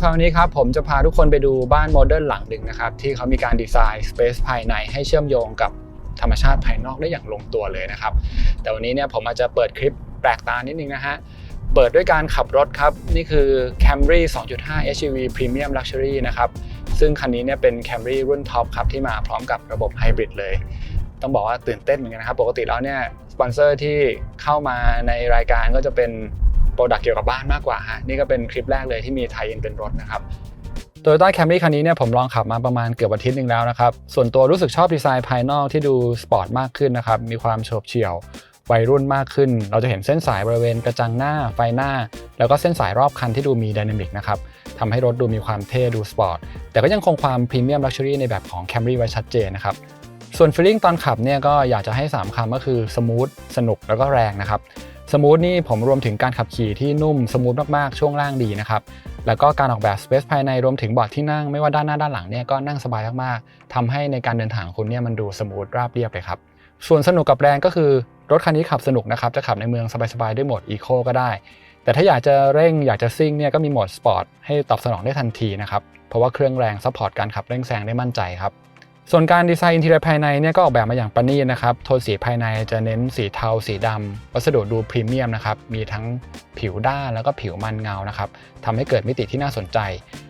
คราวนี้ครับผมจะพาทุกคนไปดูบ้านโมเดิร์นหลังหนึ่งนะครับที่เขามีการดีไซน์สเปซภายในให้เชื่อมโยงกับธรรมชาติภายนอกได้อย่างลงตัวเลยนะครับแต่วันนี้เนี่ยผมอาจจะเปิดคลิปแปลกตานิดนึงนะฮะเปิดด้วยการขับรถครับนี่คือ Camry 2.5 SUV Premium Luxury นะครับซึ่งคันนี้เนี่ยเป็น Camry รุ่นท็อปครับที่มาพร้อมกับระบบไฮบริดเลยต้องบอกว่าตื่นเต้นเหมือนกันนะครับปกติแล้วเนี่ยสปอนเซอร์ที่เข้ามาในรายการก็จะเป็นโปรดักต์เกี่ยวกับบ้านมากกว่าฮะนี่ก็เป็นคลิปแรกเลยที่มีไทยอินเป็นรถนะครับ Toyota Camry คันนี้เนี่ยผมลองขับมาประมาณเกือบอาทิตย์นึงแล้วนะครับส่วนตัวรู้สึกชอบดีไซน์ภายนอกที่ดูสปอร์ตมากขึ้นนะครับมีความโฉบเฉี่ยววัยรุ่นมากขึ้นเราจะเห็นเส้นสายบริเวณกระจังหน้าไฟหน้าแล้วก็เส้นสายรอบคันที่ดูมีไดนามิกนะครับทำให้รถดูมีความเท่ดูสปอร์ตแต่ก็ยังคงความพรีเมียมลักชัวรี่ในแบบของ Camry ไว้ชัดเจนนะครับส่วนฟีลลิ่งตอนขับเนี่ยก็อยากจะให้3คำก็คือสมูทสนุกแล้วก็แรงนะครับสมูทนี่ผมรวมถึงการขับขี่ที่นุ่มสมูทมากๆช่วงล่างดีนะครับแล้วก็การออกแบบสเปซภายในรวมถึงเบาะที่นั่งไม่ว่าด้านหน้าด้านหลังเนี่ยก็นั่งสบายมากๆทำให้ในการเดินทางคุณเนี่ยมันดูสมูทราบเรียบเลยครับส่วนสนุกกับแรงก็คือรถคันนี้ขับสนุกนะครับจะขับในเมืองสบายๆด้วยโหมดอีโคก็ได้แต่ถ้าอยากจะเร่งอยากจะซิ่งเนี่ยก็มีโหมดสปอร์ตให้ตอบสนองได้ทันทีนะครับเพราะว่าเครื่องแรงซัพพอร์ตการขับเร่งแซงได้มั่นใจครับส่วนการดีไซน์อินทีเรียภายในเนี่ยก็ออกแบบมาอย่างประณีตนะครับโทนสีภายในจะเน้นสีเทาสีดำวัสดุดูพรีเมียมนะครับมีทั้งผิวด้านแล้วก็ผิวมันเงานะครับทำให้เกิดมิติที่น่าสนใจ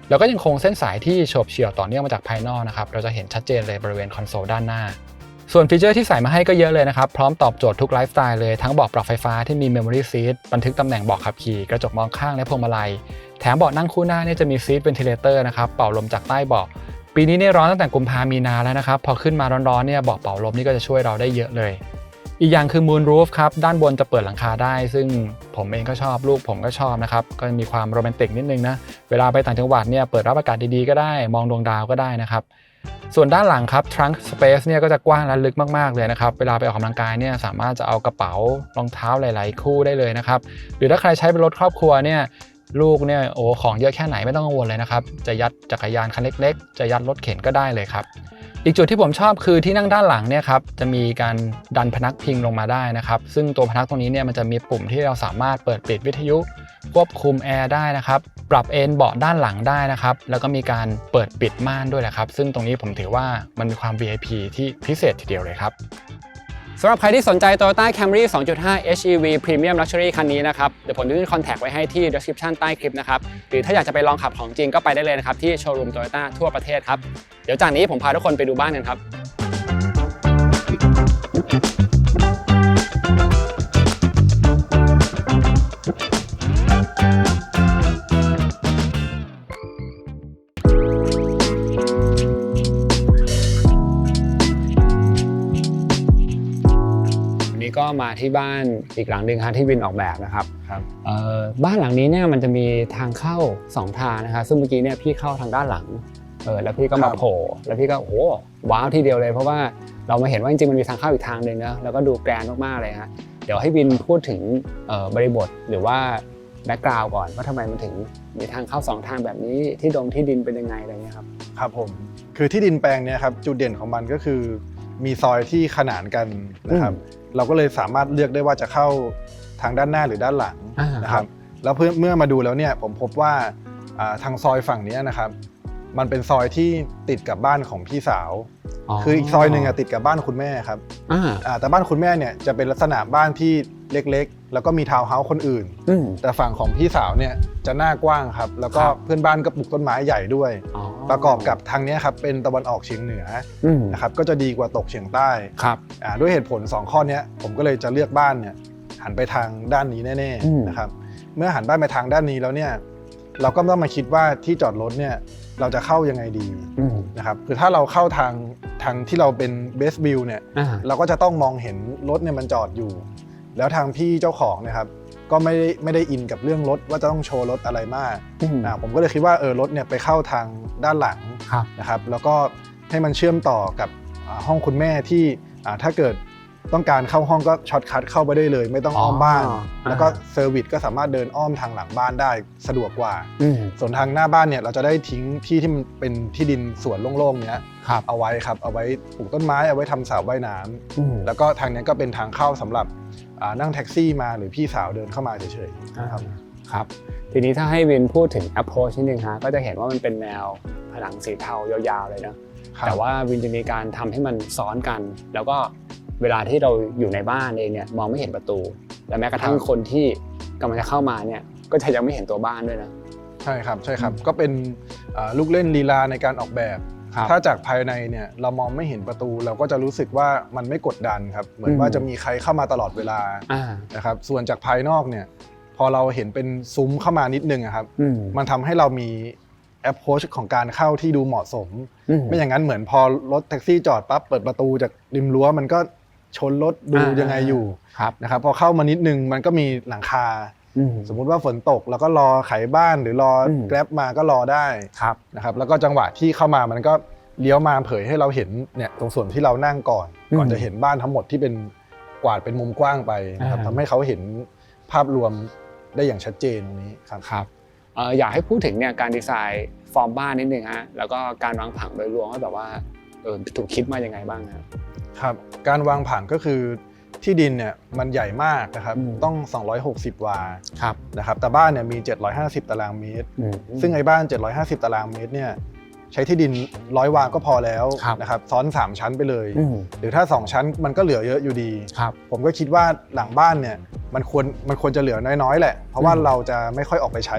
แล้วก็ยังคงเส้นสายที่โฉบเฉี่ยวต่อเนื่องมาจากภายนอกนะครับเราจะเห็นชัดเจนเลยบริเวณคอนโซลด้านหน้าส่วนฟีเจอร์ที่ใส่มาให้ก็เยอะเลยนะครับพร้อมตอบโจทย์ทุกไลฟ์สไตล์เลยทั้งเบาะปรับไฟฟ้าที่มี Memory Seat บันทึกตำแหน่งเบาะขับขี่กระจกมองข้างและพวงมาลัยแถมเบาะนั่งคู่หน้าเนี่ยจะมี Seat Ventilator นะครับเป่าลมจากใต้เบาะปีนี้เนี่ยร้อนตั้งแต่กุมภามีนาแล้วนะครับพอขึ้นมาร้อนๆเนี่ยเบาะเป่าลมนี่ก็จะช่วยเราได้เยอะเลยอีกอย่างคือ Moon Roof ครับด้านบนจะเปิดหลังคาได้ซึ่งผมเองก็ชอบลูกผมก็ชอบนะครับก็มีความโรแมนติกนิดนึงนะเวลาไปต่างจังหวัดเนี่ยเปิดรับอากาศดีๆก็ได้มองดวงดาวก็ได้นะครับส่วนด้านหลังครับ Trunk Space เนี่ยก็จะกว้างและลึกมากๆเลยนะครับเวลาไปออกกำลังกายเนี่ยสามารถจะเอากระเป๋ารองเท้าหลายๆคู่ได้เลยนะครับหรือถ้าใครใช้เป็นรถครอบครัวเนี่ยลูกเนี่ยโอ้ของเยอะแค่ไหนไม่ต้องกังวลเลยนะครับจะยัดจักรยานคันเล็กๆจะยัดรถเข็นก็ได้เลยครับอีกจุดที่ผมชอบคือที่นั่งด้านหลังเนี่ยครับจะมีการดันพนักพิงลงมาได้นะครับซึ่งตัวพนักตรงนี้เนี่ยมันจะมีปุ่มที่เราสามารถเปิดปิดวิทยุควบคุมแอร์ได้นะครับปรับเอนเบาะด้านหลังได้นะครับแล้วก็มีการเปิดปิดม่านด้วยแหละครับซึ่งตรงนี้ผมถือว่ามันมีความ VIP ที่พิเศษทีเดียวเลยครับสำหรับใครที่สนใจ Toyota Camry 2.5 HEV Premium Luxury คันนี้นะครับเดี๋ยวผมจะขึ้นคอนแทคไว้ให้ที่ description ใต้คลิปนะครับหรือถ้าอยากจะไปลองขับของจริงก็ไปได้เลยนะครับที่โชว์รูม Toyota ทั่วประเทศครับเดี๋ยวจากนี้ผมพาทุกคนไปดูบ้านกันครับก็มาที่บ้านอีกหลังหนึ่งที่วินออกแบบนะครับบ้านหลังนี้เนี่ยมันจะมีทางเข้า2ทางนะครับซึ่งเมื่อกี้เนี่ยพี่เข้าทางด้านหลังแล้วพี่ก็มาโผล่แล้วพี่ก็โอ้ว้าวทีเดียวเลยเพราะว่าเรามาเห็นว่าจริงๆมันมีทางเข้าอีกทางนึงนะแล้วก็ดูแกรนด์มากๆเลยฮะเดี๋ยวให้วินพูดถึงบริบทหรือว่าแบ็คกราวด์ก่อนว่าทำไมมันถึงมีทางเข้า2ทางแบบนี้ที่ดินเป็นยังไงอะไรเงี้ยครับครับผมคือที่ดินแปลงนี้ครับจุดเด่นของมันก็คือมีซอยที่ขนานกันนะครับเราก็เลยสามารถเลือกได้ว่าจะเข้าทางด้านหน้าหรือด้านหลังนะครับแล้วเมื่อมาดูแล้วเนี่ยผมพบว่าทางซอยฝั่งนี้นะครับมันเป็นซอยที่ติดกับบ้านของพี่สาวคืออีกซอยหนึ่งติดกับบ้านคุณแม่ครับแต่บ้านคุณแม่เนี่ยจะเป็นลักษณะบ้านที่เล็กๆแล้วก็มีทาวน์เฮาส์คนอื่นแต่ฝั่งของพี่สาวเนี่ยจะหน้ากว้างครับแล้วก็เพื่อนบ้านก็ปลูกต้นไม้ใหญ่ด้วยประกอบกับทางนี้ครับเป็นตะวันออกเฉียงเหนือนะครับก็จะดีกว่าตกเฉียงใต้ด้วยเหตุผล2ข้อนี้ผมก็เลยจะเลือกบ้านเนี่ยหันไปทางด้านนี้แน่ๆนะครับเมื่อหันบ้านไปทางด้านนี้แล้วเนี่ยเราก็ต้องมาคิดว่าที่จอดรถเนี่ยเราจะเข้ายังไงดีนะครับคือถ้าเราเข้าทางที่เราเป็นเบสวิวเนี่ยเราก็จะต้องมองเห็นรถเนี่ยมันจอดอยู่แล้วทางพี่เจ้าของนะครับก็ไม่ได้อินกับเรื่องรถว่าจะต้องโชว์รถอะไรมากผมก็เลยคิดว่ารถเนี่ยไปเข้าทางด้านหลังนะครับแล้วก็ให้มันเชื่อมต่อกับห้องคุณแม่ที่ถ้าเกิดต้องการเข้าห้องก็ช็อตคัทเข้าไปได้เลยไม่ต้องอ้อมบ้านแล้วก็เซอร์วิสก็สามารถเดินอ้อมทางหลังบ้านได้สะดวกกว่าส่วนทางหน้าบ้านเนี่ยเราจะได้ทิ้งที่มันเป็นที่ดินสวนโล่งๆเนี้ยเอาไว้ครับเอาไว้ปลูกต้นไม้เอาไว้ทำสระว่ายน้ำแล้วก็ทางนี้ก็เป็นทางเข้าสำหรับนั่งแท็กซี่มาหรือพี่สาวเดินเข้ามาเฉยๆนะครับ ครับทีนี้ถ้าให้วินพูดถึง approach นิดนึงฮะก็จะเห็นว่ามันเป็นแนวผนังสีเทายาวๆเลยนะแต่ว่าวินจะมีการทำให้มันซ้อนกันแล้วก็เวลาที่เราอยู่ในบ้านเองเนี่ยมองไม่เห็นประตูและแม้กระทั่งคนที่กำลังจะเข้ามาเนี่ยก็จะยังไม่เห็นตัวบ้านด้วยนะใช่ครับก็เป็นลูกเล่นลีลาในการออกแบบถ้าจากภายในเนี่ยเรามองไม่เห็นประตูเราก็จะรู้สึกว่ามันไม่กดดันครับเหมือนว่าจะมีใครเข้ามาตลอดเวลานะครับส่วนจากภายนอกเนี่ยพอเราเห็นเป็นซุ้มเข้ามานิดนึงครับมันทำให้เรามีapproach ของการเข้าที่ดูเหมาะสมไม่อย่างนั้นเหมือนพอรถแท็กซี่จอดปั๊บเปิดประตูจากริมรั้วมันก็ชนรถดูยังไงอยู่นะครับพอเข้ามานิดนึงมันก็มีหลังคาสมมุติว่าฝนตกแล้วก็รอไขบ้านหรือรอแกร็บมาก็รอได้นะครับแล้วก็จังหวะที่เข้ามามันก็เลี้ยวมาเผยให้เราเห็นเนี่ยตรงส่วนที่เรานั่งก่อนจะเห็นบ้านทั้งหมดที่เป็นกวาดเป็นมุมกว้างไปนะครับทำให้เขาเห็นภาพรวมได้อย่างชัดเจนตรงนี้ครับอยากให้พูดถึงเนี่ยการดีไซน์ฟอร์มบ้านนิดนึงฮะแล้วก็การวางผังโดยรวมว่าแบบว่าถูกคิดมายังไงบ้างครับการวางผังก็คือที่ดินเนี่ยมันใหญ่มากนะครับต้อง260 วานะครับแต่บ้านเนี่ยมี750 ตารางเมตรซึ่งไอ้บ้าน750 ตารางเมตรเนี่ยใช้ที่ดิน100 วาก็พอแล้วนะครับซ้อน3ชั้นไปเลยหรือถ้า2ชั้นมันก็เหลือเยอะอยู่ดีผมก็คิดว่าหลังบ้านเนี่ยมันควรจะเหลือน้อยๆแหละเพราะว่าเราจะไม่ค่อยออกไปใช้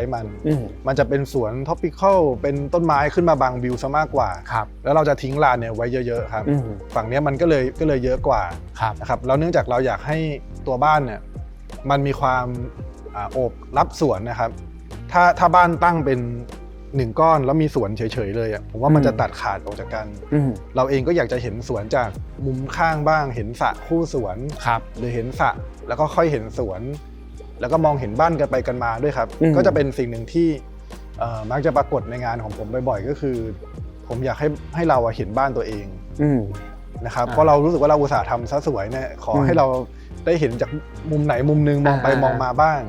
มันจะเป็นสวนท็อปปิคอลเป็นต้นไม้ขึ้นมาบังวิวซะมากกว่าแล้วเราจะทิ้งลานเนี่ยไว้เยอะๆครับฝั่งนี้มันก็เลยเยอะกว่านะครับแล้วเนื่องจากเราอยากให้ตัวบ้านเนี่ยมันมีความโอบรับสวนนะครับถ้าบ้านตั้งเป็น1 ก้อนแล้วมีสวนเฉยๆเลยผมว่ามันจะตัดขาดออกจากกันเราเองก็อยากจะเห็นสวนจากมุมข้างบ้างเห็นสระคู่สวนหรือเห็นสระแล้วก็ค่อยเห็นสวนแล้วก็มองเห็นบ้านกันไปกันมาด้วยครับก็จะเป็นสิ่งหนึ่งที่มักจะปรากฏในงานของผมบ่อยๆก็คือผมอยากให้เราเห็นบ้านตัวเองนะครับเพราะเรารู้สึกว่าเราอุตส่าห์ทำซะสวยเนี่ยขอให้เราได้เห็นจากมุมไหนมุมนึงมองไปมองมาบ้าง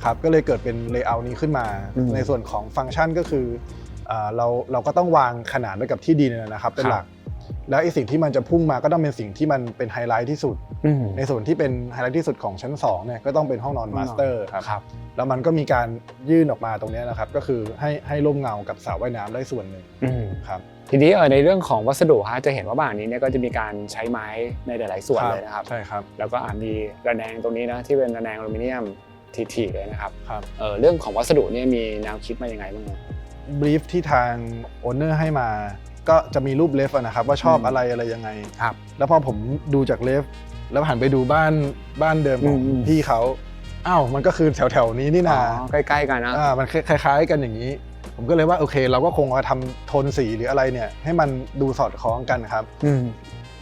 ครับก็เลยเกิดเป็นเลเยอร์นี้ขึ้นมาในส่วนของฟังก์ชันก็คือเราก็ต้องวางขนานไปกับที่ดินนะครับเป็นหลักแล้วไอ้สิ่งที่มันจะพุ่งมาก็ต้องเป็นสิ่งที่มันเป็นไฮไลท์ที่สุดในส่วนที่เป็นไฮไลท์ที่สุดของชั้น2เนี่ยก็ต้องเป็นห้องนอนมาสเตอร์ครับแล้วมันก็มีการยื่นออกมาตรงนี้นะครับก็คือให้ร่มเงากับสระว่ายน้ำได้ส่วนหนึ่งครับทีนี้ในเรื่องของวัสดุฮะจะเห็นว่าบ้านนี้เนี่ยก็จะมีการใช้ไม้ในหลายๆส่วนเลยนะครับใช่ครับแล้วก็มีระแนงตรงนี้นะที่เป็นระแนงอลูมิเนียมถี่ๆเลยนะครับเรื่องของวัสดุเนี่ยมีแนวคิดมายังไงบ้างบรีฟที่ทางโอนเนอร์ให้มาก็จะมีรูปเลฟนะครับว่าชอบอะไรยังไงแล้วพอผมดูจากเลฟแล้วหันไปดูบ้านเดิมของพี่เขามันก็คือแถวๆนี้นี่นาใกล้ๆกันนะมันคล้ายๆกันอย่างนี้ผมก็เลยว่าโอเคเราก็คงเอาทำโทนสีหรืออะไรเนี่ยให้มันดูสอดคล้องกันครับ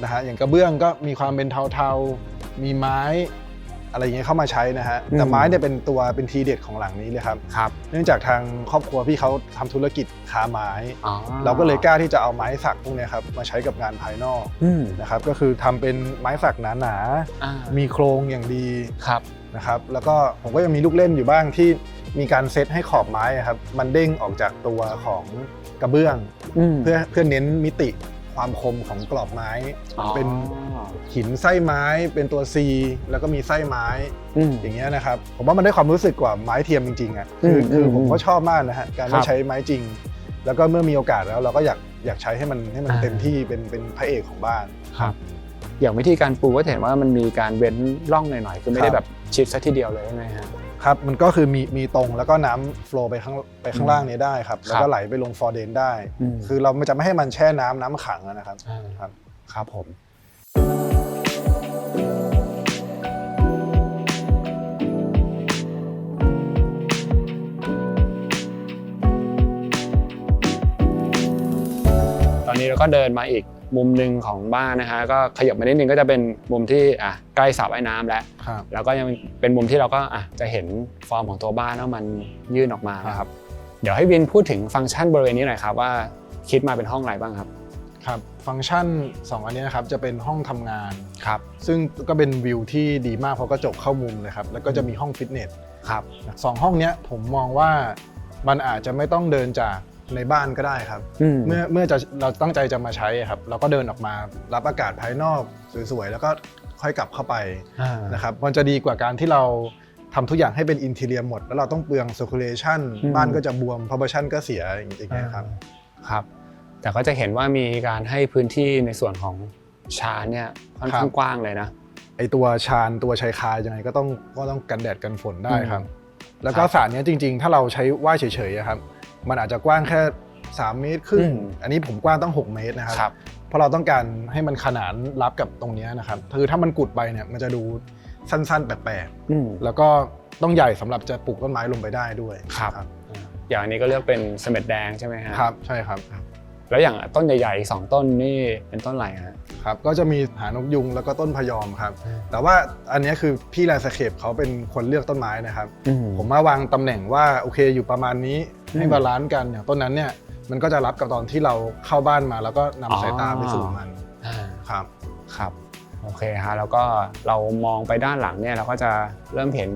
นะฮะอย่างกระเบื้องก็มีความเป็นเทาๆมีไม้อะไรอย่างเงี้ยเข้ามาใช้นะฮะแต่ไม้เนี่ยเป็นทีเด็ดของหลังนี้เลยครับเนื่องจากทางครอบครัวพี่เขาทำธุรกิจค้าไม้เราก็เลยกล้าที่จะเอาไม้สักพวกนี้ครับมาใช้กับงานภายนอกนะครับก็คือทำเป็นไม้สักหนาๆมีโครงอย่างดีนะครับแล้วก็ผมก็ยังมีลูกเล่นอยู่บ้างที่มีการเซตให้ขอบไม้ครับมันเด้งออกจากตัวของกระเบื้องเพื่อเน้นมิติความคมของกรอบไม้เป็นหินไส้ไม้เป็นตัว C แล้วก็มีไส้ไม้อย่างเงี้ยนะครับผมว่ามันได้ความรู้สึกกว่าไม้เทียมจริงๆคือผมก็ชอบมากนะฮะการได้ใช้ไม้จริงแล้วก็เมื่อมีโอกาสแล้วเราก็อยากใช้ให้มันเต็มที่เป็นพระเอกของบ้านครับอย่างวิธีการปูก็เห็นว่ามันมีการเว้นร่องหน่อยๆคือไม่ได้แบบชิดซะทีเดียวเลยใช่ไหมฮะครับมันก็คือมีตรงแล้วก็น้ำโฟลว์ไปข้างล่างนี้ได้ครับแล้วก็ไหลไปลงฟอร์เดนได้คือเราจะไม่ให้มันแช่น้ำขังนะครับครับผมตอนนี้เราก็เดินมาอีกมุมหนึ่งของบ้านนะฮะก็ขยับมานิดนึงก็จะเป็นมุมที่ใกล้สระว่ายน้ำแล้วก็ยังเป็นมุมที่เราก็จะเห็นฟอร์มของตัวบ้านว่ามันยื่นออกมานะครับเดี๋ยวให้วินพูดถึงฟังก์ชันบริเวณนี้หน่อยครับว่าคิดมาเป็นห้องอะไรบ้างครับครับฟังก์ชัน2อันนี้นะครับจะเป็นห้องทำงานครับซึ่งก็เป็นวิวที่ดีมากเพราะกระจกเข้ามุมเลยครับแล้วก็จะมีห้องฟิตเนสครับ2ห้องนี้ผมมองว่ามันอาจจะไม่ต้องเดินจากในบ้านก็ได้ครับเมื่อเราตั้งใจจะมาใช้ครับเราก็เดินออกมารับอากาศภายนอกสวยๆแล้วก็ค่อยกลับเข้าไปนะครับมันจะดีกว่าการที่เราท ทำทุกอย่างให้เป็นอินทีเรียหมดแล้วเราต้องเปลือง circulation บ้านก็จะบวม proportion ก็เสียอย่างเงี้ยครับครับแต่ก็จะเห็นว่ามีการให้พื้นที่ในส่วนของชานเนี่ยค่อนข้างกว้างเลยนะไอตัวชานตัวชายคายังไงก็ต้องกันแดดกันฝนได้ครับแล้วก็สระนี้จริงๆถ้าเราใช้ว่ายเฉยๆครับมันอาจจะกว้างแค่3 เมตรครึ่งอันนี้ผมกว้างต้อง6 เมตรนะครับเพราะเราต้องการให้มันขนานรับกับตรงนี้นะครับคือถ้ามันกุดไปเนี่ยมันจะดูสั้นๆแปลกๆแล้วก็ต้องใหญ่สำหรับจะปลูกต้นไม้ลงไปได้ด้วยครับอย่างนี้ก็เลือกเป็นเสม็ดแดงใช่ไหมครับใช่ครับแล้วอย่างต้นใหญ่ๆ2 ต้นนี่เป็นต้นอะไรครับก็จะมีหานกยุงแล้วก็ต้นพยอมครับแต่ว่าอันนี้คือพี่แลนด์สเคปเขาเป็นคนเลือกต้นไม้นะครับผมมาวางตำแหน่งว่าโอเคอยู่ประมาณนี้ให้บาลานซ์กันอย่างต้นนั้นเนี่ยมันก็จะรับกับตอนที่เราเข้าบ้านมาแล้วก็นำสายตาไปสู่มันครับครับโอเคฮะแล้วก็เรามองไปด้านหลังเนี่ยเราก็จะเริ่มเห็น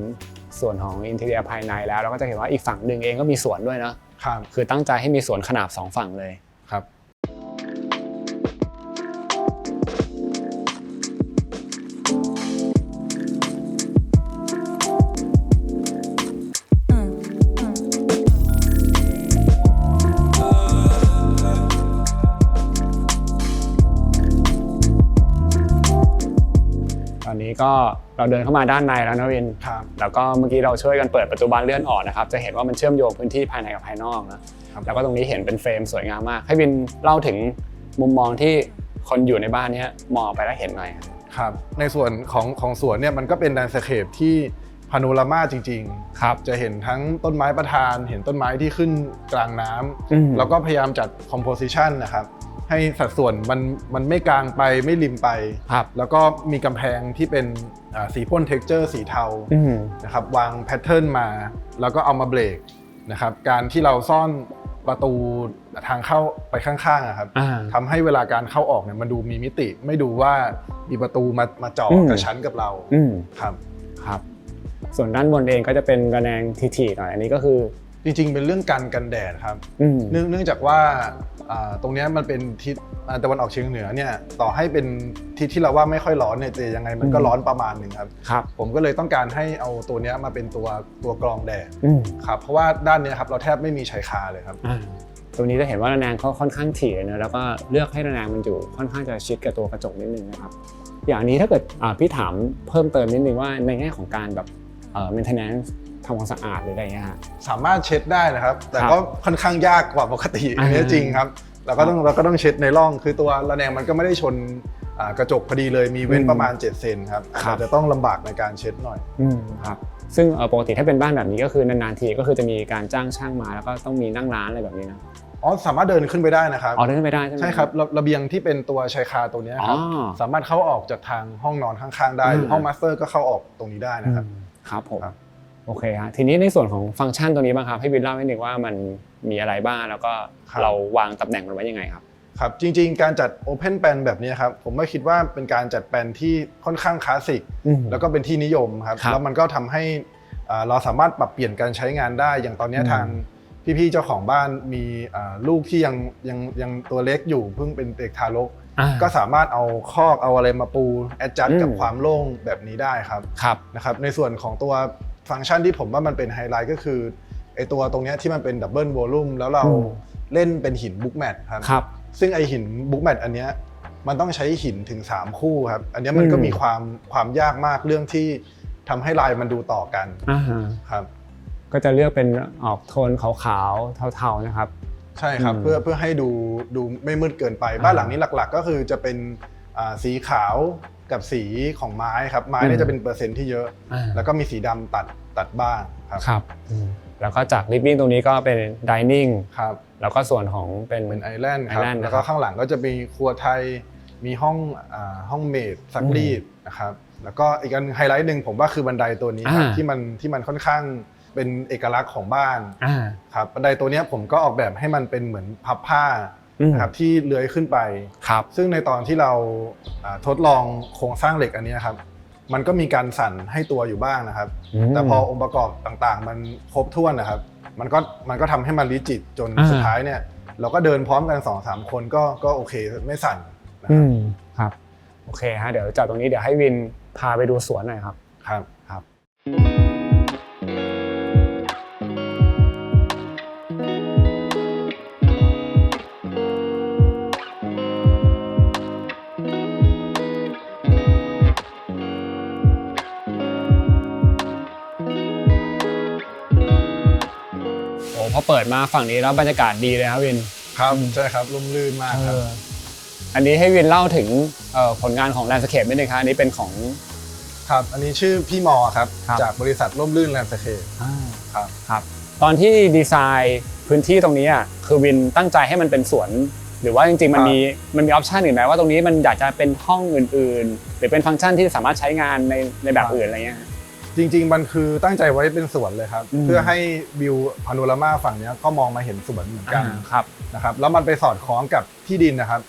ส่วนของอินทีเรียภายในแล้วเราก็จะเห็นว่าอีกฝั่งหนึ่งเองก็มีสวนด้วยนะครับคือตั้งใจให้มีสวนขนาบ2 ฝั่งเลยครับตอนนี้ก็เราเดินเข้ามาด้านในแล้วนะวินแล้วก็เมื่อกี้เราช่วยกันเปิดประตูบานเลื่อนออกนะครับจะเห็นว่ามันเชื่อมโยงพื้นที่ภายในกับภายนอกนะแล้วก็ตรงนี้เห็นเป็นเฟรมสวยงามมากให้วินเล่าถึงมุมมองที่คนอยู่ในบ้านนี้มองไปแล้วเห็นหน่อยครับในส่วนของสวนเนี่ยมันก็เป็นแลนด์สเคปที่พาโนรามาจริงๆครับจะเห็นทั้งต้นไม้ประทานเห็นต้นไม้ที่ขึ้นกลางน้ำแล้วก็พยายามจัดคอมโพสิชันนะครับให้สัดส่วนมันไม่กลางไปไม่ริมไปแล้วก็มีกำแพงที่เป็นสีพ่นเท็กเจอร์สีเทานะครับวางแพทเทิร์นมาแล้วก็เอามาเบรกนะครับการที่เราซ่อนประตูทางเข้าไปข้างๆครับทำให้เวลาการเข้าออกเนี่ยมันดูมีมิติไม่ดูว่ามีประตูมาจ่อกับชั้นกับเราครับครับส่วนด้านบนเองก็จะเป็นระแนงถี่ๆหน่อยอันนี้ก็คือจริงๆเป็นเรื่องกันแดดครับเนื่องจากว่าตรงนี้มันเป็นทิศตะวันออกเฉียงเหนือเนี่ยต่อให้เป็นทิศที่เราว่าไม่ค่อยร้อนเนี่ยแต่ยังไงมันก็ร้อนประมาณหนึ่งครับผมก็เลยต้องการให้เอาตัวนี้มาเป็นตัวกรองแดดครับเพราะว่าด้านนี้ครับเราแทบไม่มีชายคาเลยครับตรงนี้จะเห็นว่าระแนงเขาค่อนข้างถี่เลยนะแล้วก็เลือกให้ระแนงมันอยู่ค่อนข้างจะชิดกับตัวกระจกนิดนึงนะครับอย่างนี้ถ้าเกิดพี่ถามเพิ่มเติมนิดนึงว่าในแง่ของการแบบmaintenance ทำความสะอาดหรืออะไรเงี้ยสามารถเช็ดได้นะครับแต่ก็ค่อนข้างยากกว่าปกติอันนี้จริงครับเราก็ต้องเช็ดในร่องคือตัวระแนงมันก็ไม่ได้ชนกระจกพอดีเลยมีเว้นประมาณ7 เซนครับอาจจะต้องลำบากในการเช็ดหน่อยครับซึ่งปกติถ้าเป็นบ้านแบบนี้ก็คือนานๆทีก็คือจะมีการจ้างช่างมาแล้วก็ต้องมีนั่งร้านอะไรแบบนี้นะสามารถเดินขึ้นไปได้นะครับเดินขึ้นไปได้ใช่ไหมใช่ครับระเบียงที่เป็นตัวชายคาตัวนี้ครับสามารถเข้าออกจากทางห้องนอนข้างๆได้หรือห้องมาสเตอร์ก็เข้าออกตรงนี้ได้นะครับครับผมโอเคฮะทีนี้ในส่วนของฟังก์ชันตัวนี้บ้างครับให้วินเล่าให้หนึ่งว่ามันมีอะไรบ้างแล้วก็เราวางตำแหน่งมันไว้ยังไงครับครับจริงๆการจัด Open Plan แบบนี้ครับผมไม่คิดว่าเป็นการจัดแปลนที่ค่อนข้างคลาสสิกแล้วก็เป็นที่นิยมครับแล้วมันก็ทำให้เราสามารถปรับเปลี่ยนการใช้งานได้อย่างตอนนี้ทางพี่ๆเจ้าของบ้านมีลูกที่ยังตัวเล็กอยู่เพิ่งเป็นเด็กทารกก็สามารถเอาคอกเอาอะไรมาปูแอดจัดกับความโล่งแบบนี้ได้ครับนะครับในส่วนของตัวฟังก์ชันที่ผมว่ามันเป็นไฮไลท์ก็คือไอตัวตรงนี้ที่มันเป็นดับเบิลวอลลุ่มแล้วเราเล่นเป็นหินบุ๊กแมทครับซึ่งไอหินบุ๊กแมทอันนี้มันต้องใช้หินถึง3 คู่ครับอันนี้มันก็มีความยากมากเรื่องที่ทำให้ลายมันดูต่อกันครับก็จะเลือกเป็นออกโทนขาวๆเทาๆนะครับใช่ครับเพื่อให้ดูไม่มืดเกินไปบ้านหลังนี้หลักๆก็คือจะเป็นสีขาวกับสีของไม้ครับไม้เนี่ยจะเป็นเปอร์เซ็นต์ที่เยอะแล้วก็มีสีดำตัดบ้างครับแล้วก็จากลิฟวิ่งตรงนี้ก็เป็นดิเนิ่งครับแล้วก็ส่วนของเป็นไอแลนด์ครับแล้วก็ข้างหลังก็จะมีครัวไทยมีห้องเมดซักรีดนะครับแล้วก็อีกอันไฮไลท์หนึ่งผมว่าคือบันไดตัวนี้ครับที่มันค่อนข้างเป็นเอกลักษณ์ของบ้านครับบันไดตัวนี้ผมก็ออกแบบให้มันเป็นเหมือนพับผ้านะครับที่เลื้อยขึ้นไปซึ่งในตอนที่เราทดลองโครงสร้างเหล็กอันนี้ครับมันก็มีการสั่นให้ตัวอยู่บ้างนะครับแต่พอองค์ประกอบต่างๆมันครบถ้วนนะครับมันก็ทำให้มันริจิตจนสุดท้ายเนี่ยเราก็เดินพร้อมกัน 2-3 คนก็โอเคไม่สั่นครับโอเคฮะเดี๋ยวจากตรงนี้เดี๋ยวให้วินพาไปดูสวนหน่อยครับครับ เปิดมาฝั่งนี้แล้วบรรยากาศดีเลยครับวินครับใช่ครับร่มรื่นมากครับอันนี้ให้วินเล่าถึงผลงานของ Landscape นิดนึงครับอันนี้เป็นของครับอันนี้ชื่อพี่มอครับจากบริษัทร่มรื่น Landscape ครับตอนที่ดีไซน์พื้นที่ตรงนี้คือวินตั้งใจให้มันเป็นสวนหรือว่าจริงๆมันมีออปชันอื่นไหมว่าตรงนี้มันอยากจะเป็นห้องอื่นๆหรือเป็นฟังก์ชันที่สามารถใช้งานในแบบอื่นอะไรเงี้ยจริงๆมันคือตั้งใจไว้เป็นสวนเลยครับเพื่อให้วิวพาโนรามาฝั่งนี้ก็มองมาเห็นสวนเหมือนกันนะครับแล้วมันไปสอดคล้องกับที่ดินนะครับ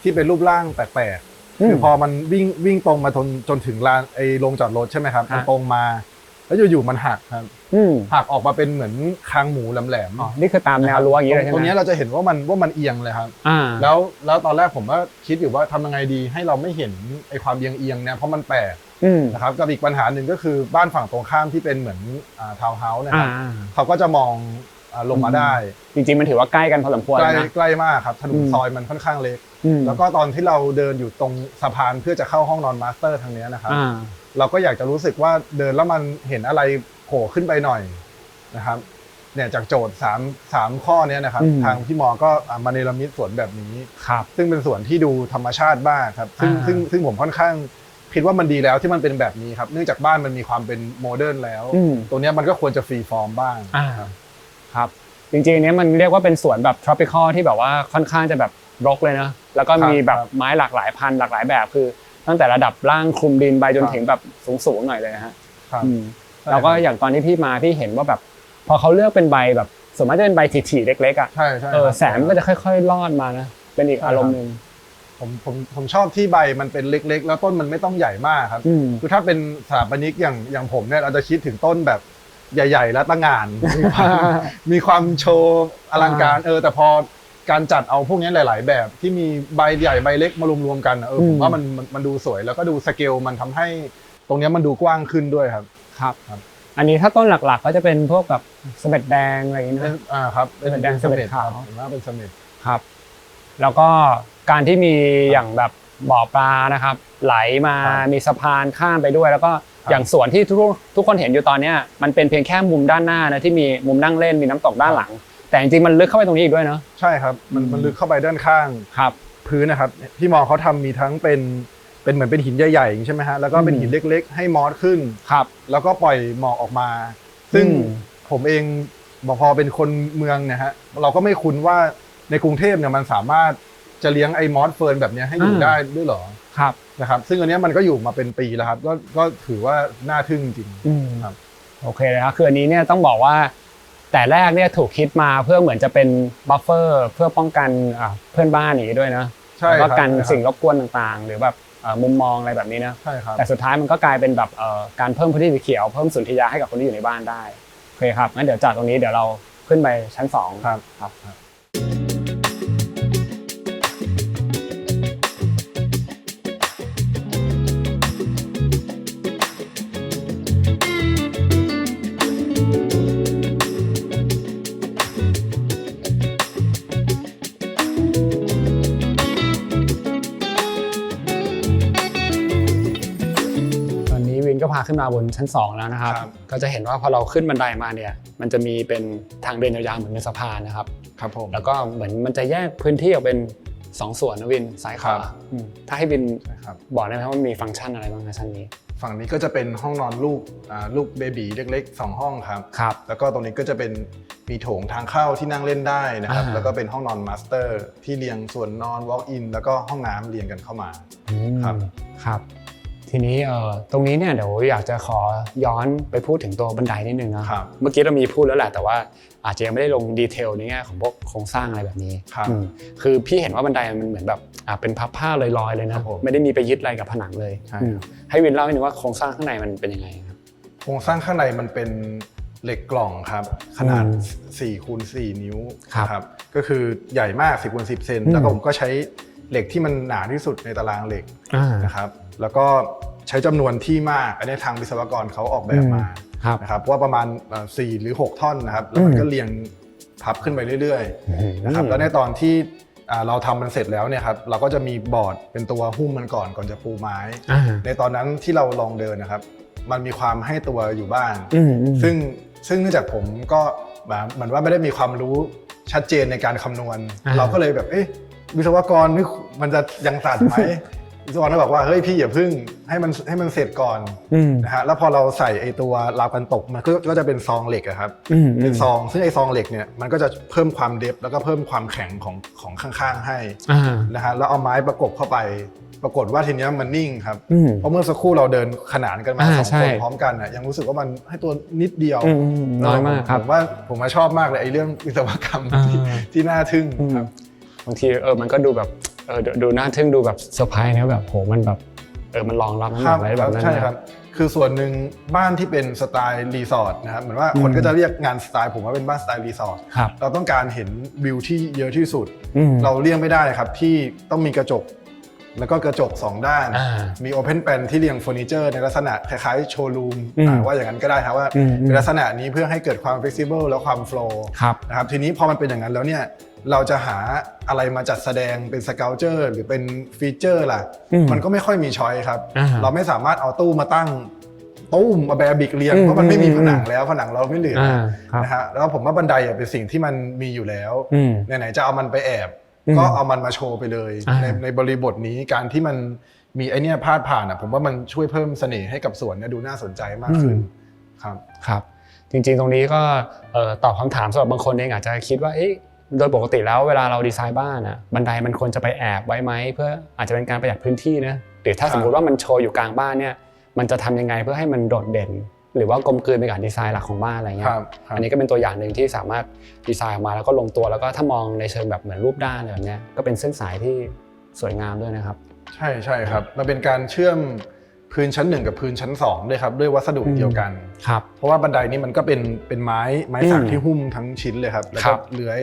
ที่เป็นรูปร่างแปลกๆคือพอมันวิ่งตรงมาจนถึงลานไอ้โรงจอดรถใช่ไหมครับมันตรงมาแล้วอยู่ๆมันหักครับหักออกมาเป็นเหมือนคางหมูแหลมๆนี่คือตามแนวรั้วอย่างนี้เลยใช่ไหมตรงนี้เราจะเห็นว่ามันเอียงเลยครับแล้วตอนแรกผมก็คิดอยู่ว่าทำยังไงดีให้เราไม่เห็นไอ้ความเอียงเนี่ยเพราะมันแปลกนะครับกับอีกปัญหาหนึ่งก็คือบ้านฝั่งตรงข้ามที่เป็นเหมือนทาวน์เฮาส์นะครับเขาก็จะมองลงมาได้จริงๆมันถือว่าใกล้กันพอสมควรนะใกล้มากครับถนนซอยมันค่อนข้างเล็กแล้วก็ตอนที่เราเดินอยู่ตรงสะพานเพื่อจะเข้าห้องนอนมาสเตอร์ทางนี้นะครับเราก็อยากจะรู้สึกว่าเดินแล้วมันเห็นอะไรโผล่ขึ้นไปหน่อยนะครับเนี่ยจากโจทย์3ข้อนี้นะครับทางพี่หมอก็มาเนรมิตสวนแบบนี้ซึ่งเป็นสวนที่ดูธรรมชาติบ้างครับซึ่งผมค่อนข้างคิดว่ามันดีแล้วที่มันเป็นแบบนี้ครับเนื่องจากบ้านมันมีความเป็นโมเดิร์นแล้วตรงนี้มันก็ควรจะฟรีฟอร์มบ้างครับจริงๆอันนี้มันเรียกว่าเป็นสวนแบบ tropical ที่แบบว่าค่อนข้างจะแบบรกเลยนะแล้วก็มีแบบไม้หลากหลายพันธุ์หลากหลายแบบคือตั้งแต่ระดับล่างคลุมดินไปจนถึงแบบสูงหน่อยเลยฮะแล้วก็อย่างตอนที่พี่มาพี่เห็นว่าแบบพอเขาเลือกเป็นใบแบบส่วนมากจะเป็นใบถี่ๆเล็กๆอ่ะแสงก็จะค่อยๆลอดมานะเป็นอีกอารมณ์นึงผมชอบที่ใบมันเป็นเล็กๆแล้วต้นมันไม่ต้องใหญ่มากครับคือถ้าเป็นสถาปนิกอย่างผมเนี่ยเราจะคิดถึงต้นแบบใหญ่ๆแล้วตั้งงานมีความโชว์อลังการแต่พอการจัดเอาพวกนี้หลายๆแบบที่มีใบใหญ่ใบเล็กมารวมๆกันผมว่ามันดูสวยแล้วก็ดูสเกลมันทำให้ตรงนี้มันดูกว้างขึ้นด้วยครับอันนี้ถ้าต้นหลักๆก็จะเป็นพวกแบบเสม็ดแดงอะไรอย่างนี้นะครับเสม็ดแดงเสม็ดขาวเป็นเสม็ดครับแล้วก็การที่มีอย่างแบบบ่อปลานะครับไหลมามีสะพานข้ามไปด้วยแล้วก็อย่างสวนที่ทุกคนเห็นอยู่ตอนนี้มันเป็นเพียงแค่มุมด้านหน้านะที่มีมุมนั่งเล่นมีน้ำตกด้านหลังแต่จริงๆมันลึกเข้าไปตรงนี้อีกด้วยเนาะใช่ครับมันลึกเข้าไปด้านข้างพื้นนะครับพี่มอเขาทำมีทั้งเป็นเหมือนเป็นหินใหญ่ๆใช่ไหมฮะแล้วก็เป็นหินเล็กๆให้มอสขึ้นแล้วก็ปล่อยหมอกออกมาซึ่งผมเองพอเป็นคนเมืองเนี่ยฮะเราก็ไม่คุ้นว่าในกรุงเทพเนี่ยมันสามารถจะเลี้ยงไอ้มอสเฟิร์นแบบนี้ให้อยู่ได้ด้วยเหรอนะครับซึ่งอันนี้มันก็อยู่มาเป็นปีแล้วครับก็ถือว่าน่าทึ่งจริงครับโอเคเลยครับคืออันนี้เนี่ยต้องบอกว่าแต่แรกเนี่ยถูกคิดมาเพื่อเหมือนจะเป็นบัฟเฟอร์เพื่อป้องกันเพื่อนบ้านอย่างนี้ด้วยนะแล้วก็กันสิ่งรบกวนต่างๆหรือแบบมุมมองอะไรแบบนี้นะแต่สุดท้ายมันก็กลายเป็นแบบการเพิ่มพื้นที่สีเขียวเพิ่มสุนทรียะให้กับคนที่อยู่ในบ้านได้โอเคครับงั้นเดี๋ยวจากตรงนี้เดี๋ยวเราขึ้นไปชั้น2ครับก็พาขึ้นมาบนชั้น2แล้วนะครับก็จะเห็นว่าพอเราขึ้นบันไดมาเนี่ยมันจะมีเป็นทางเดินยาวๆเหมือนเป็นสะพานนะครับผมแล้วก็เหมือนมันจะแยกพื้นที่ออกเป็น2ส่วนนะวินซ้ายขวาถ้าให้วินบอกได้ไหมว่ามีฟังก์ชันอะไรบ้างในชั้นนี้ฝั่งนี้ก็จะเป็นห้องนอนลูกเบบีเล็กๆ2ห้องครับแล้วก็ตรงนี้ก็จะเป็นมีโถงทางเข้าที่นั่งเล่นได้นะครับแล้วก็เป็นห้องนอนมาสเตอร์ที่เรียงส่วนนอน walk in แล้วก็ห้องน้ำเรียงกันเข้ามาครับทีนี้ตรงนี้เนี่ยเดี๋ยวอยากจะขอย้อนไปพูดถึงตัวบันไดนิดนึงนะเมื่อกี้เรามีพูดแล้วแหละแต่ว่าอาจจะยังไม่ได้ลงดีเทลในแง่ของพวกโครงสร้างอะไรแบบนี้คือพี่เห็นว่าบันไดมันเหมือนแบบเป็นพับผ้าลอยๆเลยนะไม่ได้มีไปยึดอะไรกับผนังเลยให้วินเล่าให้หน่อยว่าโครงสร้างข้างในมันเป็นยังไงครับโครงสร้างข้างในมันเป็นเหล็กกล่องครับขนาด4x4 นิ้วครับก็คือใหญ่มาก10x10 เซนแล้วผมก็ใช้เหล็กที่มันหนาที่สุดในตารางเหล็กนะครับแล้วก็ใช้จำนวนที่มากอันนี้ทางวิศวกรเขาออกแบบมานะครับว่าประมาณ4หรือ6ท่อนนะครับแล้วมันก็เรียงพับขึ้นไปเรื่อยๆนะครับแล้วในตอนที่เราทำมันเสร็จแล้วเนี่ยครับเราก็จะมีบอร์ดเป็นตัวหุ้มมันก่อนจะปูไม้ในตอนนั้นที่เราลองเดินนะครับมันมีความให้ตัวอยู่บ้างซึ่งเนื่องจากผมก็ เหมือนว่าไม่ได้มีความรู้ชัดเจนในการคำนวณเราก็เลยแบบวิศวกรนี่มันจะยังตัดไหม วิศวกรก็บอกว่าเฮ้ยพี่อย่าพึ่งให้มันเสร็จก่อนนะฮะแล้วพอเราใส่ไอตัวราวกันตกมันก็จะเป็นซองเหล็กครับเป็นซองซึ่งไอซองเหล็กเนี่ยมันก็จะเพิ่มความเดฟแล้วก็เพิ่มความแข็งของข้างๆให้นะฮะแล้วเอาไม้ประกบเข้าไปปรากฏว่าทีนี้มันนิ่งครับเพราะเมื่อสักครู่เราเดินขนานกันมา2 คนพร้อมกันน่ะยังรู้สึกว่ามันให้ตัวนิดเดียวน้อยมากครับผมว่าชอบมากเลยไอ้เรื่องวิศวกรรมที่น่าทึ่งครับบางทีมันก็ดูแบบดูน่าทึ่งดูแบบเซอร์ไพรส์นะแบบโหมันแบบมันรองรับมันอะไรแบบนั้นใช่ครับคือส่วนหนึ่งบ้านที่เป็นสไตล์รีสอร์ทนะครับเหมือนว่าคนก็จะเรียกงานสไตล์ผมว่าเป็นบ้านสไตล์รีสอร์ทเราต้องการเห็นวิวที่เยอะที่สุดเราเลี่ยงไม่ได้ครับที่ต้องมีกระจกแล้วก็กระจก2ด้านมีโอเพนแปลนที่เรียงเฟอร์นิเจอร์ในลักษณะคล้ายๆโชว์รูมว่าอย่างนั้นก็ได้ครับว่าเป็นลักษณะนี้เพื่อให้เกิดความเฟกซิเบิลและความโฟล์นะครับทีนี้พอมันเป็นอย่างนั้นแล้วเนี่ยเราจะหาอะไรมาจัดแสดงเป็นสเกลเจอร์หรือเป็นฟีเจอร์ล่ะมันก็ไม่ค่อยมีช้อยครับเราไม่สามารถเอาตู้มาตั้งตู้มมาแบบิกเรียงเพราะมันไม่มีผนังแล้วผนังเราไม่เหลือนะฮะแล้วผมว่าบันไดเป็นสิ่งที่มันมีอยู่แล้วไหนๆจะเอามันไปแอบก็เอามันมาโชว์ไปเลยในบริบทนี้การที่มันมีไอเนี้ยพาดผ่านผมว่ามันช่วยเพิ่มเสน่ห์ให้กับสวนดูน่าสนใจมากขึ้นครับจริงๆตรงนี้ก็ตอบคำถามสำหรับบางคนเองอาจจะคิดว่าโดยปกติแล้วเวลาเราดีไซน์บ้านบันไดมันควรจะไปแอบไว้ไหมเพื่ออาจจะเป็นการประหยัดพื้นที่นะหรือถ้าสมมติว่ามันโชว์อยู่กลางบ้านเนี่ยมันจะทำยังไงเพื่อให้มันโดดเด่นหรือว่ากลมกลืนไปกับดีไซน์หลักของบ้านอะไรเงี้ยอันนี้ก็เป็นตัวอย่างหนึ่งที่สามารถดีไซน์ออกมาแล้วก็ลงตัวแล้วก็ถ้ามองในเชิงแบบเหมือนรูปด้านแบบนี้ก็เป็นเส้นสายที่สวยงามด้วยนะครับใช่ครับมันเป็นการเชื่อมพื้นชั้น1กับพื้นชั้น2ด้วยครับด้วยวัสดุเดียวกันครับเพราะว่าบันไดนี้มันก็เป็นไม้สักที่หุ้มทั้งชิ้นเลยครับแล้วก็เลื้อย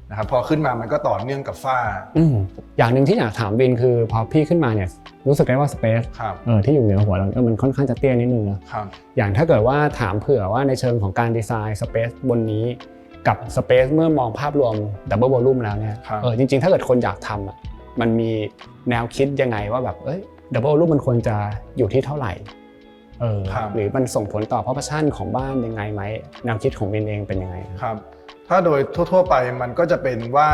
นะครับพอขึ้นมามันก็ต่อเนื่องกับฝ้าอย่างหนึ่งที่อยากถามวินคือพอพี่ขึ้นมาเนี่ยรู้สึกได้ว่าสเปซที่อยู่เหนือหัวเรามันค่อนข้างจะเตี้ยนิดนึงนะอย่างถ้าเกิดว่าถามเผื่อว่าในเชิงของการดีไซน์สเปซบนนี้กับสเปซเมื่อมองภาพรวมดับเบิลวอลลุ่มแล้วเนี่ยจริงๆถ้าเกิดคนอยากทำมันมีแนวคิดยังไงว่าแบบดับเบิลวอลลุ่มมันควรจะอยู่ที่เท่าไหร่หรือมันส่งผลต่อพอร์ชั่นของบ้านยังไงไหมแนวคิดของวินเองเป็นยังไงครับถ้าโดยทั่วๆไปมันก็จะเป็นว่า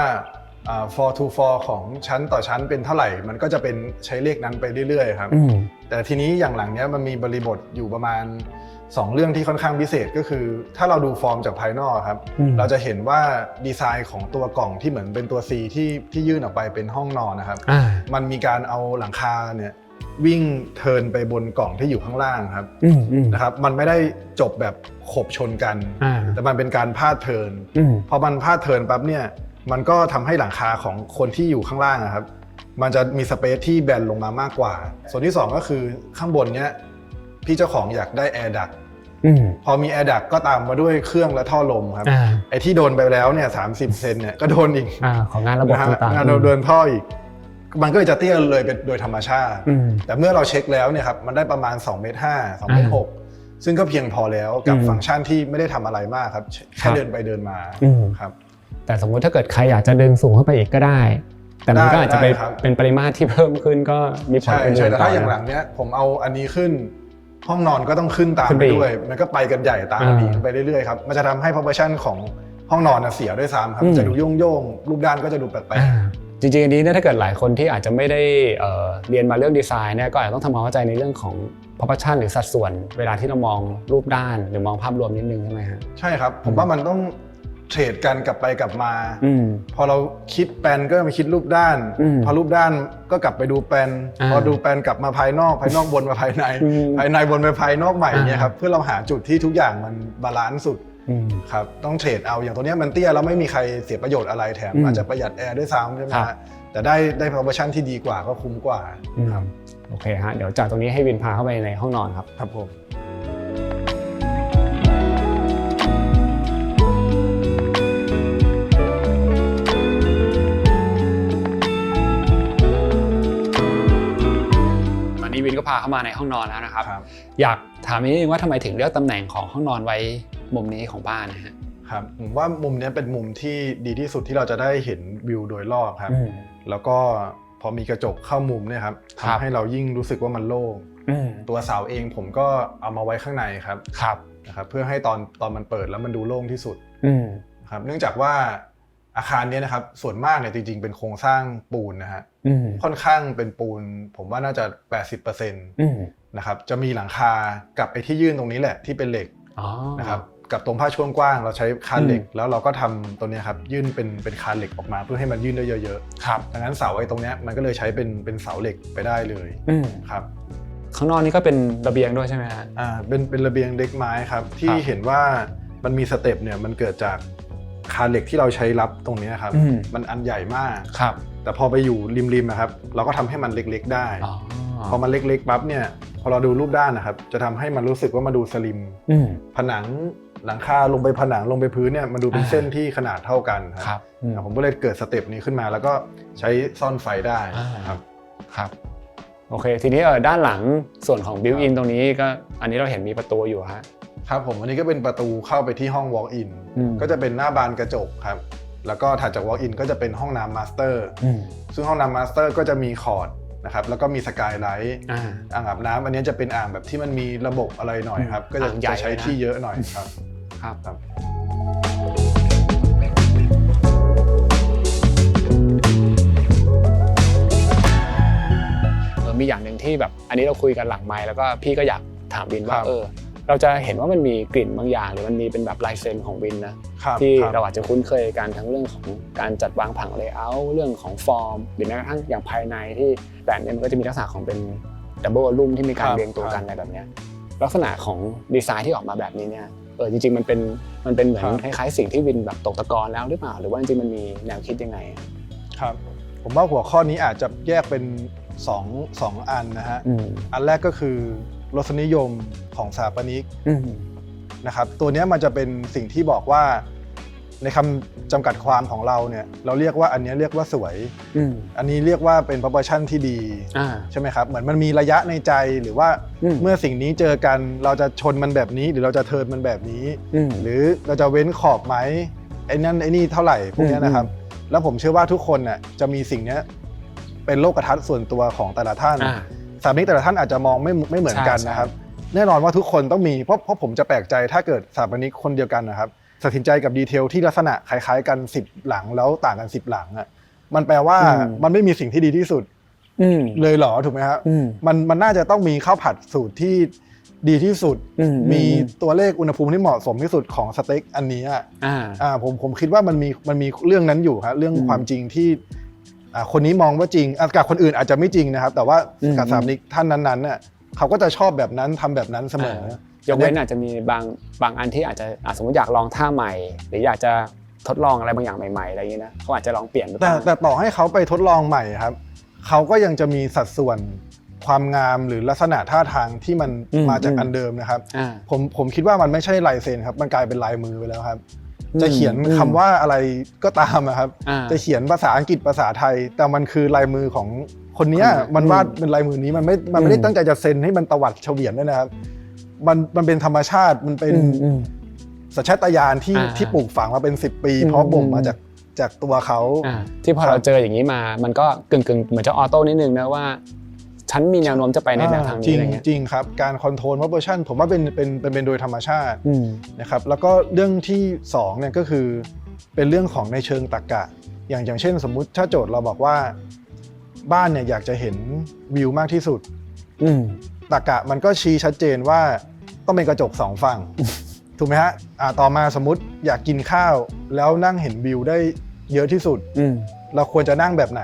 4 to 4ของชั้นต่อชั้นเป็นเท่าไหร่มันก็จะเป็นใช้เลขนั้นไปเรื่อยๆครับแต่ทีนี้อย่างหลังนี้มันมีบริบทอยู่ประมาณ2เรื่องที่ค่อนข้างพิเศษก็คือถ้าเราดูฟอร์มจากภายนอกครับเราจะเห็นว่าดีไซน์ของตัวกล่องที่เหมือนเป็นตัว C ที่ยื่นออกไปเป็นห้องนอนนะครับมันมีการเอาหลังคาเนี่ยวิ่งเทิร์นไปบนกล่องที่อยู่ข้างล่างครับนะครับมันไม่ได้จบแบบขบชนกันแต่มันเป็นการพาดเทิร์นพอมันพาดเทิร์นปั๊บเนี่ยมันก็ทำให้หลังคาของคนที่อยู่ข้างล่างครับมันจะมีสเปซที่แบนลงมามากกว่าส่วนที่2ก็คือข้างบนเนี้ยพี่เจ้าของอยากได้แอร์ดักพอมีแอร์ดักก็ตามมาด้วยเครื่องและท่อลมครับไอ้ที่โดนไปแล้วเนี่ย30 เซนเนี่ยก็โดนอีกของงานระบบต่างๆงานเราเดินท่ออีกมันก็จะเตี้ยเลยเป็นโดยธรรมชาติแต่เมื่อเราเช็คแล้วเนี่ยครับมันได้ประมาณ2.5 เมตร2.6 เมตรซึ่งก็เพียงพอแล้วกับฟังก์ชันที่ไม่ได้ทำอะไรมากครับแค่เดินไปเดินมาครับแต่สมมติถ้าเกิดใครอยากจะดึงสูงเข้าไปอีกก็ได้แต่มันก็อาจจะเป็นปริมาตรที่เพิ่มขึ้นก็มีผลใช่แต่ถ้าอย่างหลังเนี้ยผมเอาอันนี้ขึ้นห้องนอนก็ต้องขึ้นตามไปด้วยมันก็ไปกันใหญ่ตามนี้ไปเรื่อยๆครับมันจะทำให้ proportion ของห้องนอนเสียด้วยซ้ำครับจะดูโย่งๆรูปด้านก็จะดูแปลกจริงๆอันนี้เนี่ยถ้าเกิดหลายคนที่อาจจะไม่ได้เรียนมาเรื่องดีไซน์เนี่ยก็อาจจะต้องทำความเข้าใจในเรื่องของ proportion หรือสัดส่วนเวลาที่เรามองรูปด้านหรือมองภาพรวมนิดนึงใช่ไหมฮะใช่ครับผมว่ามันต้องเทรดกันกลับไปกลับมาพอเราคิดแปลนก็ไปคิดรูปด้านพอรูปด้านก็กลับไปดูแปลนพอดูแปลนกลับมาภายนอกวนมาภายในภายในวนไปภายนอกใหม่เนี่ยครับเพื่อเราหาจุดที่ทุกอย่างมันบาลานซ์สุดครับต้องเทรดเอาอย่างตัวนี้มันเตี้ยแล้วไม่มีใครเสียประโยชน์อะไรแถมอาจจะประหยัดแอร์ด้วยซ้ำใช่ไหมฮะแต่ได้ proportion ที่ดีกว่าก็คุ้มกว่าครับโอเคฮะเดี๋ยวจากตรงนี้ให้วินพาเข้าไปในห้องนอนครับครับผมวินก็พาเข้ามาในห้องนอนแล้วนะครับอยากถามนิดนึงว่าทำไมถึงเลือกตำแหน่งของห้องนอนไว้มุมนี้ของบ้านนะฮะครับผมว่ามุมนี้เป็นมุมที่ดีที่สุดที่เราจะได้เห็นวิวโดยรอบครับแล้วก็พอมีกระจกเข้ามุมเนี่ยครับทำให้เรายิ่งรู้สึกว่ามันโล่งตัวเสาเองผมก็เอามาไว้ข้างในครับนะครับเพื่อให้ตอนมันเปิดแล้วมันดูโล่งที่สุด ครับเนื่องจากว่าอาคารนี้นะครับส่วนมากเนี่ยจริงๆเป็นโครงสร้างปูนนะฮะค่อนข้างเป็นปูนผมว่าน่าจะ 80% นะครับจะมีหลังคากับไอ้ที่ยื่นตรงนี้แหละที่เป็นเหล็กนะครับกับตรงผ้าช่วงกว้างเราใช้คานเหล็กแล้วเราก็ทำตัวนี้ครับยื่นเป็นคานเหล็กออกมาเพื่อให้มันยื่นได้เยอะๆครับดังนั้นเสาไอ้ตรงนี้มันก็เลยใช้เป็นเสาเหล็กไปได้เลยครับข้างนอกนี่ก็เป็นระเบียงด้วยใช่ไหมฮะเป็นระเบียงเด็กไม้ครับที่เห็นว่ามันมีสเต็ปเนี่ยมันเกิดจากคานเหล็กที่เราใช้รับตรงนี้ครับมันอันใหญ่มากครับแต่พอไปอยู่ริมๆนะครับเราก็ทำให้มันเล็กๆได้พอมันเล็กๆปั๊บเนี่ยพอเราดูรูปด้านนะครับจะทำให้มันรู้สึกว่ามันดูสลิมผนังหลังคาลงไปผนังลงไปพื้นเนี่ยมันดูเป็นเส้นที่ขนาดเท่ากันครับผมก็เลยเกิดสเต็ปนี้ขึ้นมาแล้วก็ใช้ซ่อนไฟได้ครับโอเคทีนี้ด้านหลังส่วนของบิวต์อินตรงนี้ก็อันนี้เราเห็นมีประตูอยู่ฮะครับผมอันนี้ก็เป็นประตูเข้าไปที่ห้อง walk in ก็จะเป็นหน้าบานกระจกครับแล้วก็ถัดจาก walk in ก็จะเป็นห้องน้ำมาสเตอร์ซึ่งห้องน้ำมาสเตอร์ก็จะมีคอร์ดนะครับแล้วก็มีสกายไลท์อ่างอาบน้ำอันนี้จะเป็นอ่างแบบที่มันมีระบบอะไรหน่อยครับก็จะใช้ที่เยอะหน่อยครับครับมีอย่างหนึ่งที่แบบอันนี้เราคุยกันหลังไมค์แล้วก็พี่ก็อยากถามวินว่าเราจะเห็นว่ามันมีกลิ่นบางอย่างหรือมันมีเป็นแบบลายเซ็นของวินนะที่เราอาจจะคุ้นเคยกันทั้งเรื่องของการจัดวางผังเลเยอร์เรื่องของฟอร์มหรือแม้กระทั่งอย่างภายในที่แบบนี้มันก็จะมีลักษณะของเป็นดับเบิลวอลลุ่มที่มีการเรียงตัวกันอะไรแบบนี้ลักษณะของดีไซน์ที่ออกมาแบบนี้เนี่ยจริงๆมันเป็นเหมือนคล้ายๆสิ่งที่วินแบบตกตะกอนแล้วหรือเปล่าหรือว่าจริงๆมันมีแนวคิดยังไงครับผมว่าหัวข้อนี้อาจจะแยกเป็นสองอันนะฮะอันแรกก็คือรสนิยมของสถาปนิกนะครับตัวนี้มันจะเป็นสิ่งที่บอกว่าในคำจำกัดความของเราเนี่ยเราเรียกว่าอันนี้เรียกว่าสวยอันนี้เรียกว่าเป็น proportion ที่ดีใช่ไหมครับเหมือนมันมีระยะในใจหรือว่าเมื่อสิ่งนี้เจอกันเราจะชนมันแบบนี้หรือเราจะเทิร์นมันแบบนี้หรือเราจะเว้นขอบไหมไอ้นั่นไอ้นี่เท่าไหร่พวกนี้นะครับแล้วผมเชื่อว่าทุกคนน่ะจะมีสิ่งนี้เป็นโลกทัศน์ส่วนตัวของแต่ละท่านสถาปนิกแต่ละท่านอาจจะมองไม่เหมือนกันนะครับแน่นอนว่าทุกคนต้องมีเพราะผมจะแปลกใจถ้าเกิดสถาปนิกคนเดียวกันนะครับตัดสินใจกับดีเทลที่ลักษณะคล้ายๆกัน10หลังแล้วต่างกัน10หลังอ่ะมันแปลว่ามันไม่มีสิ่งที่ดีที่สุดเลยเหรอถูกไหมครับมันน่าจะต้องมีข้าวผัดสูตรที่ดีที่สุดมีตัวเลขอุณหภูมิที่เหมาะสมที่สุดของสเต็กอันนี้ผมคิดว่ามันมีเรื่องนั้นอยู่ครับเรื่องความจริงที่คนนี้มองว่าจริงกับคนอื่นอาจจะไม่จริงนะครับแต่ว่ากับสถาปนิกท่านนั้นๆเนี่ยเขาก็จะชอบแบบนั้นทำแบบนั้นเสมอยกเว้นอาจจะมีบางอันที่อาจจะสมมติอยากลองท่าใหม่หรืออยากจะทดลองอะไรบางอย่างใหม่ๆอะไรอย่างนี้นะเขาอาจจะลองเปลี่ยนแต่ต่อให้เขาไปทดลองใหม่ครับเขาก็ยังจะมีสัดส่วนความงามหรือลักษณะท่าทางที่มันมาจากอันเดิมนะครับผมคิดว่ามันไม่ใช่ลายเซ็นครับมันกลายเป็นลายมือไปแล้วครับจะเขียนคำว่าอะไรก็ตามนะครับจะเขียนภาษาอังกฤษภาษาไทยแต่มันคือลายมือของคนนี้มันวาดเป็นลายมือนี้มันไม่ได้ตั้งใจจะเซ็นให้มันตวัดเฉวียนด้วยนะครับมันเป็นธรรมชาติมันเป็นสัญชาตญาณที่ปลูกฝังมาเป็น10ปีเพราะบ่มมาจากตัวเขาที่พอเราเจออย่างนี้มามันก็กึ่งเหมือนจะออโต้นิดนึงนะว่าฉันมีแนวโน้มจะไปในแนวทางนี้อะไรเงี้ยจริงครับการคอนโทรลโพซิชั่นผมว่าเป็นโดยธรรมชาตินะครับแล้วก็เรื่องที่2เนี่ยก็คือเป็นเรื่องของในเชิงตรรกะอย่างเช่นสมมุติถ้าโจทย์เราบอกว่าบ้านเนี่ยอยากจะเห็นวิวมากที่สุดตรรกะมันก็ชี้ชัดเจนว่าต้องเป็นกระจก2ฝั่งถูกไหมฮะต่อมาสมมุติอยากกินข้าวแล้วนั่งเห็นวิวได้เยอะที่สุดเราควรจะนั่งแบบไหน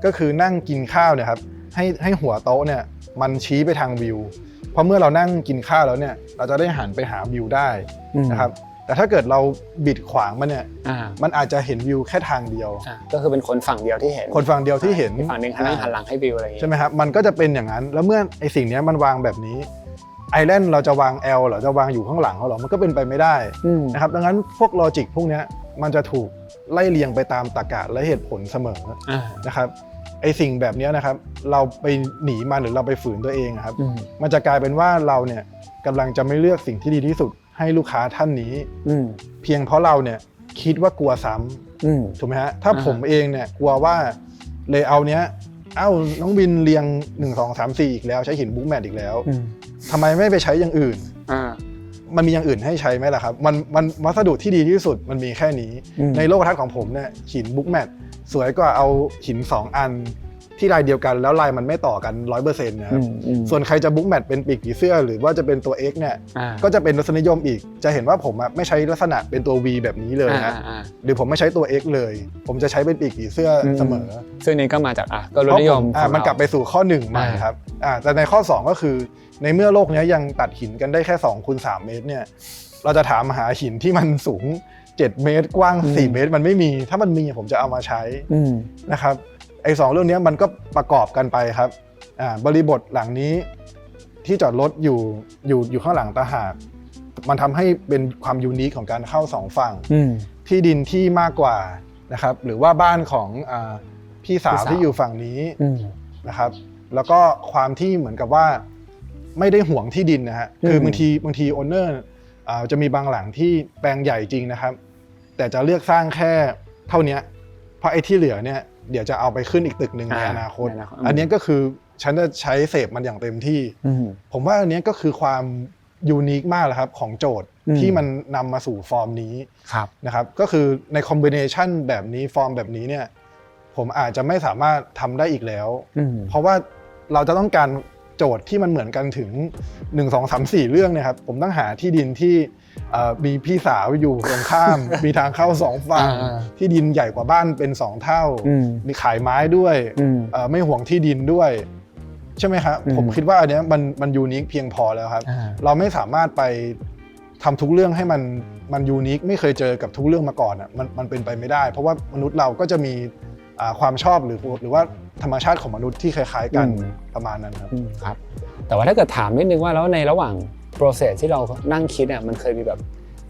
ก็คือนั่งกินข้าวเนี่ยครับให้หัวโต๊ะเนี่ยมันชี้ไปทางวิวเพราะเมื่อเรานั่งกินข้าวแล้วเนี่ยเราจะได้หันไปหาวิวได้นะครับแต่ถ้าเกิดเราบิดขวางมันเนี่ยมันอาจจะเห็นวิวแค่ทางเดียวก็คือเป็นคนฝั่งเดียวที่เห็นคนฝั่งเดียวที่เห็นฝั่งนึงหันหลังให้วิวอะไรอย่างเงี้ยใช่ไหมครับมันก็จะเป็นอย่างนั้นแล้วเมื่อไอสิ่งนี้มันวางแบบนี้ไอแลนด์เราจะวาง L หรือจะวางอยู่ข้างหลังเขาหรอมันก็เป็นไปไม่ได้นะครับดังนั้นพวกลอจิกพวกนี้มันจะถูกไล่เรียงไปตามตรรกะและเหตุผลเสมอนะครับไอสิ่งแบบนี้นะครับเราไปหนีมันหรือเราไปฝืนตัวเองครับมันจะกลายเป็นว่าเราเนี่ยกำลังจะไม่เลือกสิ่งที่ดีที่สุดให้ลูกค้าท่านนี้เพียงเพราะเราเนี่ยคิดว่ากลัวซ้ำถูกไหมฮะถ้าผมเองเนี่ยกลัวว่าเลเยอร์เนี้ยน้องบินเรียง1 2 3 4อีกแล้วใช้หินบุ๊กแมทอีกแล้วทำไมไม่ไปใช้อย่างอื่น มันมีอย่างอื่นให้ใช้ไหมล่ะครับมันวัสดุที่ดีที่สุดมันมีแค่นี้ในโลกทัศน์ของผมเนี่ยหินบุ๊กแมทสวยกว่าเอาหิน2อันที่ลายเดียวกันแล้วลายมันไม่ต่อกัน 100% นะครับส่วนใครจะบุ๊กแมทเป็นปีกผีเสื้อหรือว่าจะเป็นตัว X เนี่ยก็จะเป็นรสนิยมอีกจะเห็นว่าผมไม่ใช้ลักษณะเป็นตัว V แบบนี้เลยนะหรือผมไม่ใช้ตัว X เลยผมจะใช้เป็นปีกผีเสื้อเสมอซึ่งนี้ก็มาจากก็รสนิยมมันกลับไปสู่ข้อ1ใหม่ครับแต่ในข้อ2ก็คือในเมื่อโลกนี้ยังตัดหินกันได้แค่2 คูณ 3 เมตรเนี่ยเราจะถามหาหินที่มันสูง7 เมตรกว้าง4 เมตรมันไม่มีถ้ามันมีผมจะเอามาใช้นะครับไอ้2เรื่องนี้มันก็ประกอบกันไปครับบริบทหลังนี้ที่จอดรถอยู่ข้างหลังตาหากมันทำให้เป็นความยูนิคของการเข้า2ฝั่งที่ดินที่มากกว่านะครับหรือว่าบ้านของพี่สาวที่อยู่ฝั่งนี้นะครับแล้วก็ความที่เหมือนกับว่าไม่ได้ห่วงที่ดินนะฮะคือบางทีโอนเนอร์จะมีบางหลังที่แปลงใหญ่จริงนะครับแต่จะเลือกสร้างแค่เท่านี้เพราะไอ้ที่เหลือเนี่ยเดี๋ยวจะเอาไปขึ้นอีกตึกหนึ่งในอนาคตอันนี้ก็คือฉันจะใช้เสพมันอย่างเต็มที่ผมว่าอันนี้ก็คือความยูนิคมากเลยครับของโจทย์ที่มันนำมาสู่ฟอร์มนี้นะครับก็คือในคอมบิเนชันแบบนี้ฟอร์มแบบนี้เนี่ยผมอาจจะไม่สามารถทำได้อีกแล้วเพราะว่าเราจะต้องการโจทย์ที่มันเหมือนกันถึง1 2 3 4เรื่องเนี่ยครับผมต้องหาที่ดินที่มีพี่สาวอยู่ตรงข้าม มีทางเข้า2ฝั่งที่ดินใหญ่กว่าบ้านเป็น2เท่ามีขายไม้ด้วยไม่ห่วงที่ดินด้วยใช่ไหมครับผมคิดว่าอันนี้มันยูนิคเพียงพอแล้วครับเราไม่สามารถไปทำทุกเรื่องให้มันยูนิคไม่เคยเจอกับทุกเรื่องมาก่อนอ่ะมันเป็นไปไม่ได้เพราะว่ามนุษย์เราก็จะมีความชอบหรือว่าธรรมชาติของมนุษย์ที่คล้ายๆกันประมาณนั้นครับครับแต่ว่าถ้าเกิดถามนิดนึงว่าแล้วในระหว่างprocess ที่เรานั่งคิดมันเคยมีแบบ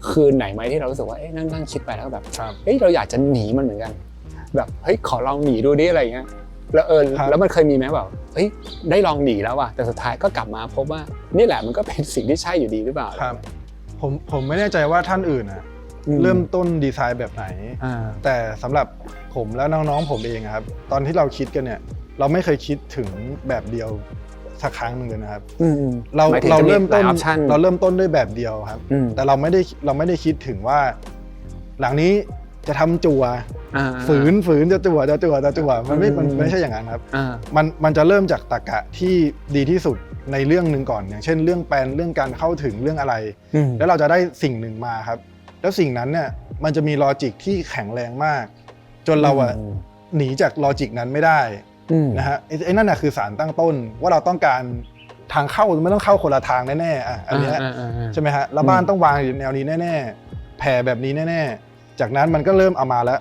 คืนไหนไหมที่เรารู้สึกว่านั่งคิดไปแล้วแบบเราอยากจะหนีมันเหมือนกันแบบขอลองหนีดูดิอะไรอย่างเงี้ยแล้วมันเคยมีไหมแบบได้ลองหนีแล้วว่ะแต่สุดท้ายก็กลับมาพบว่านี่แหละมันก็เป็นสิ่งที่ใช่อยู่ดีหรือเปล่าครับผมไม่แน่ใจว่าท่านอื่นเริ่มต้นดีไซน์แบบไหนแต่สำหรับผมและน้องๆผมเองครับตอนที่เราคิดกันเนี่ยเราไม่เคยคิดถึงแบบเดียวสักครั้งหนึ่งเลยนะครับเราเริ่มต้นด้วยแบบเดียวครับแต่เราไม่ได้คิดถึงว่าหลังนี้จะทำจั่วฝืนจะจั่วมันไม่ใช่อย่างนั้นครับมันจะเริ่มจากตรรกะที่ดีที่สุดในเรื่องหนึ่งก่อนอย่างเช่นเรื่องแปลนเรื่องการเข้าถึงเรื่องอะไรแล้วเราจะได้สิ่งหนึ่งมาครับแล้วสิ่งนั้นเนี่ยมันจะมีลอจิกที่แข็งแรงมากจนเราหนีจากลอจิกนั้นไม่ได้นะฮะไอ้นั่นคือสารตั้งต้นว่าเราต้องการทางเข้าไม่ต้องเข้าคนละทางแน่ๆอันนี้ใช่ไหมฮะแล้วบ้านต้องวางอยู่แนวนี้แน่ๆแผ่แบบนี้แน่ๆจากนั้นมันก็เริ่มเอามาแล้ว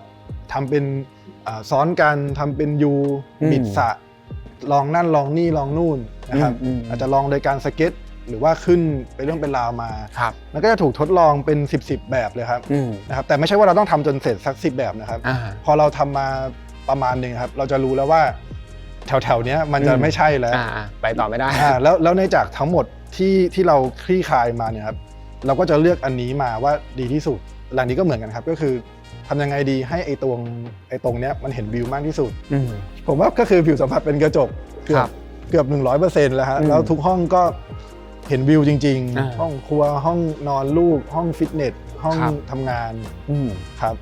ทำเป็นซ้อนกันทำเป็นยูบิดสะลองนั่นลองนี่ลองนู่นนะครับอาจจะลองโดยการสเก็ตหรือว่าขึ้นไปเรื่องเป็นราวมามันก็จะถูกทดลองเป็น10แบบเลยครับนะครับแต่ไม่ใช่ว่าเราต้องทำจนเสร็จสัก10แบบนะครับพอเราทำมาประมาณนึงครับเราจะรู้แล้วว่าแถวๆนี้มันจะไม่ใช่แล้วไปต่อไม่ได้แล้วในจากทั้งหมดที่เราคลี่คลายมาเนี่ยครับเราก็จะเลือกอันนี้มาว่าดีที่สุดหลังนี้ก็เหมือนกันครับก็คือทำยังไงดีให้ไอ้ตรงเนี้ยมันเห็นวิวมากที่สุดผมว่าก็คือผิวสัมผัสเป็นกระจกเกือบ 100% แล้วฮะแล้วทุกห้องก็เห็นวิวจริงๆห้องครัวห้องนอนลูกห้องฟิตเนสห้องทำงานครับ